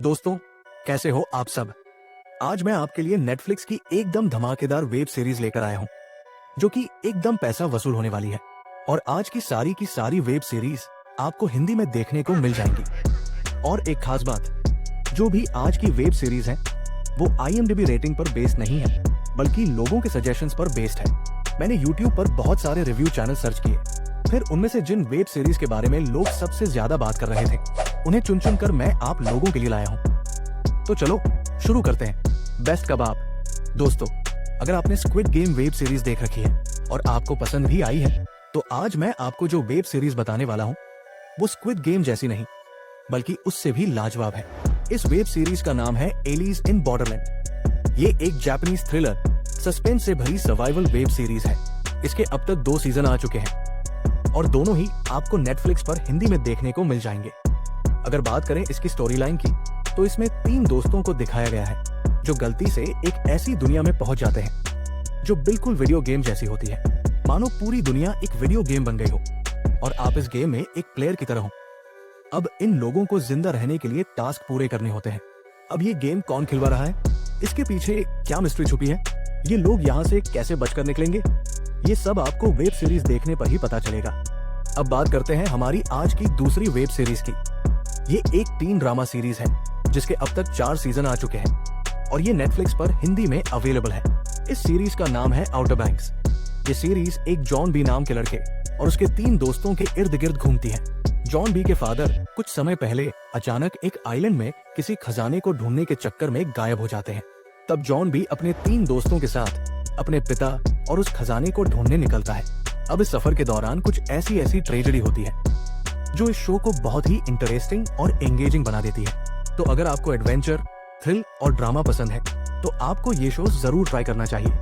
दोस्तों, कैसे हो आप सब। आज मैं आपके लिए नेटफ्लिक्स की एकदम धमाकेदार वेब सीरीज लेकर आया हूँ जो कि एकदम पैसा वसूल होने वाली है। और आज की सारी वेब सीरीज आपको हिंदी में देखने को मिल जाएंगी। और एक खास बात, जो भी आज की वेब सीरीज है वो IMDb रेटिंग पर बेस्ड नहीं है, बल्कि लोगों के सजेशंस पर बेस्ड है। मैंने YouTube पर बहुत सारे रिव्यू चैनल सर्च किए, फिर उनमें से जिन वेब सीरीज के बारे में लोग सबसे ज्यादा बात कर रहे थे उन्हें चुन चुन कर मैं आप लोगों के लिए लाया हूँ। तो चलो शुरू करते हैं। बेस्ट कबाब। दोस्तों, अगर आपने स्क्विड गेम वेब सीरीज देख रखी है और आपको पसंद भी आई है, तो आज मैं आपको जो वेब सीरीज बताने वाला हूँ वो स्क्विड गेम जैसी नहीं, बल्कि उससे भी लाजवाब है। इस वेब सीरीज का नाम है एलिस इन बॉर्डरलैंड। ये एक जापानीज थ्रिलर सस्पेंस से भरी सर्वाइवल वेब सीरीज है। इसके अब तक 2 सीजन आ चुके हैं और दोनों ही आपको नेटफ्लिक्स पर हिंदी में देखने को मिल जाएंगे। अगर बात करें इसकी स्टोरी लाइन की, तो इसमें 3 दोस्तों को दिखाया गया है जो गलती से एक ऐसी दुनिया में पहुंच जाते हैं जो बिल्कुल वीडियो गेम जैसी होती है। मानो पूरी दुनिया एक वीडियो गेम बन गई हो और आप इस गेम में एक प्लेयर की तरह हो। अब इन लोगों को जिंदा रहने के लिए टास्क पूरे करने होते हैं। अब ये गेम कौन खिलवा रहा है, इसके पीछे क्या मिस्ट्री छुपी है, ये लोग यहाँ से कैसे बचकर निकलेंगे, ये सब आपको वेब सीरीज देखने पर ही पता चलेगा। अब बात करते हैं हमारी आज की दूसरी वेब सीरीज की। ये एक टीन ड्रामा सीरीज है जिसके अब तक 4 सीजन आ चुके हैं और ये नेटफ्लिक्स पर हिंदी में अवेलेबल है। इस सीरीज का नाम है आउटर बैंक्स। ये सीरीज एक जॉन बी नाम के लड़के और उसके 3 दोस्तों के इर्द गिर्द घूमती है। जॉन बी के फादर कुछ समय पहले अचानक एक आइलैंड में किसी खजाने को ढूंढने के चक्कर में गायब हो जाते हैं। तब जॉन बी अपने 3 दोस्तों के साथ अपने पिता और उस खजाने को ढूंढने निकलता है। अब इस सफर के दौरान कुछ ऐसी ट्रेजेडी होती है जो इस शो को बहुत ही इंटरेस्टिंग और एंगेजिंग बना देती है। तो अगर आपको एडवेंचर, थ्रिल और ड्रामा पसंद है तो आपको ये शो जरूर ट्राई करना चाहिए।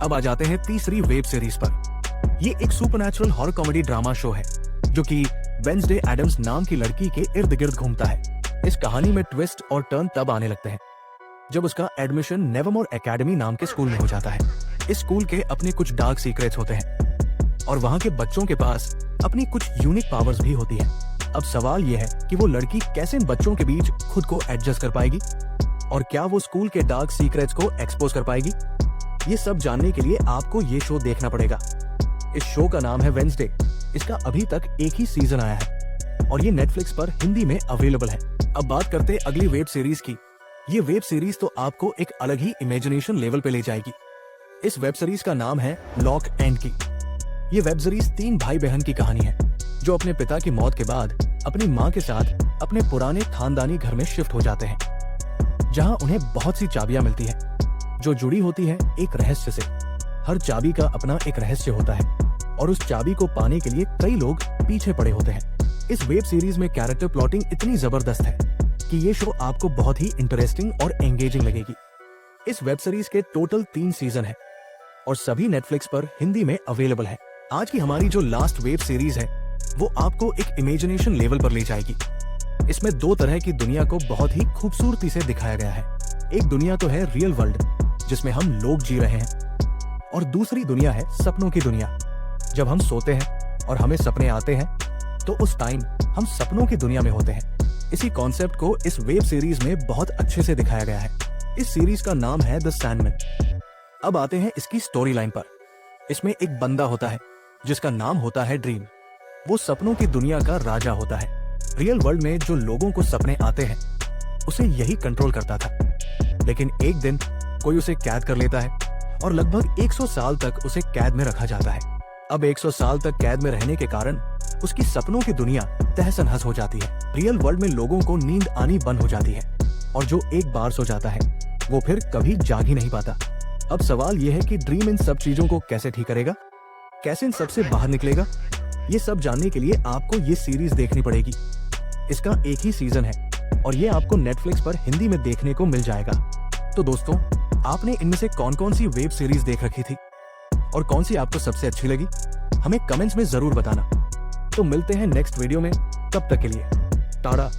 अब आ जाते हैं तीसरी वेब सीरीज पर। ये एक supernatural horror comedy drama show है जो कि वेंसडे एडम्स नाम की लड़की के इर्द गिर्द घूमता है। इस कहानी में ट्विस्ट और टर्न तब आने लगते हैं जब उसका एडमिशन नेवरमोर एकेडमी नाम के स्कूल में हो जाता है। इस स्कूल के अपने कुछ डार्क सीक्रेट्स होते हैं और वहाँ के बच्चों के पास अपनी कुछ यूनिक पावर्स भी होती है। अब सवाल यह है कि वो लड़की कैसे इन बच्चों के बीच खुद को एडजस्ट कर पाएगी और क्या वो स्कूल के डार्क सीक्रेट्स को एक्सपोज कर पाएगी। ये सब जानने के लिए आपको ये शो देखना पड़ेगा। इस शो का नाम है वेंसडे। इसका अभी तक एक ही सीजन आया है और ये नेटफ्लिक्स पर हिंदी में अवेलेबल है। अब बात करते हैं अगली वेब सीरीज की। ये वेब सीरीज तो आपको एक अलग ही इमेजिनेशन लेवल पे ले जाएगी। इस वेब सीरीज का नाम है लॉक एंड की। ये वेब सीरीज 3 भाई बहन की कहानी है जो अपने पिता की मौत के बाद अपनी माँ के साथ अपने पुराने खानदानी घर में शिफ्ट हो जाते हैं, जहाँ उन्हें बहुत सी चाबियां मिलती है जो जुड़ी होती है एक रहस्य से। हर चाबी का अपना एक रहस्य होता है और उस चाबी को पाने के लिए कई लोग पीछे पड़े होते हैं। इस वेब सीरीज में कैरेक्टर प्लॉटिंग इतनी जबरदस्त है कि ये शो आपको बहुत ही इंटरेस्टिंग और एंगेजिंग लगेगी। इस वेब सीरीज के टोटल 3 सीजन है और सभी नेटफ्लिक्स पर हिंदी में अवेलेबल है। आज की हमारी जो लास्ट वेब सीरीज है वो आपको एक इमेजिनेशन लेवल पर ले जाएगी। इसमें 2 तरह की दुनिया को बहुत ही खूबसूरती से दिखाया गया है। एक दुनिया तो है रियल वर्ल्ड जिसमें हम लोग जी रहे हैं और दूसरी दुनिया है सपनों की दुनिया। जब हम सोते हैं और हमें सपने आते हैं तो उस टाइम हम सपनों की दुनिया में होते हैं। इसी कॉन्सेप्ट को इस वेब सीरीज में बहुत अच्छे से दिखाया गया है। इस सीरीज का नाम है द सैंडमैन। अब आते हैं इसकी स्टोरी लाइन पर। इसमें एक बंदा होता है जिसका नाम होता है ड्रीम। वो सपनों की दुनिया का राजा होता है। रियल वर्ल्ड में जो लोगों को सपने आते हैं उसे यही कंट्रोल करता था। लेकिन एक दिन कोई उसे कैद कर लेता है और लगभग 100 साल तक उसे कैद में रखा जाता है। अब 100 साल तक कैद में रहने के कारण उसकी सपनों की दुनिया तहस नहस हो जाती है। रियल वर्ल्ड में लोगों को नींद आनी बंद हो जाती है और जो एक बार सो जाता है वो फिर कभी जाग ही नहीं पाता। अब सवाल ये है कि ड्रीम इन सब चीजों को कैसे ठीक करेगा, कैसे इन सब से बाहर निकलेगा। ये सब जानने के लिए आपको ये सीरीज देखनी पड़ेगी। इसका एक ही सीजन है और ये आपको नेटफ्लिक्स पर हिंदी में देखने को मिल जाएगा। तो दोस्तों, आपने इनमें से कौन कौन सी वेब सीरीज देख रखी थी और कौन सी आपको सबसे अच्छी लगी, हमें कमेंट्स में जरूर बताना। तो मिलते हैं नेक्स्ट वीडियो में, तब तक के लिए टाटा।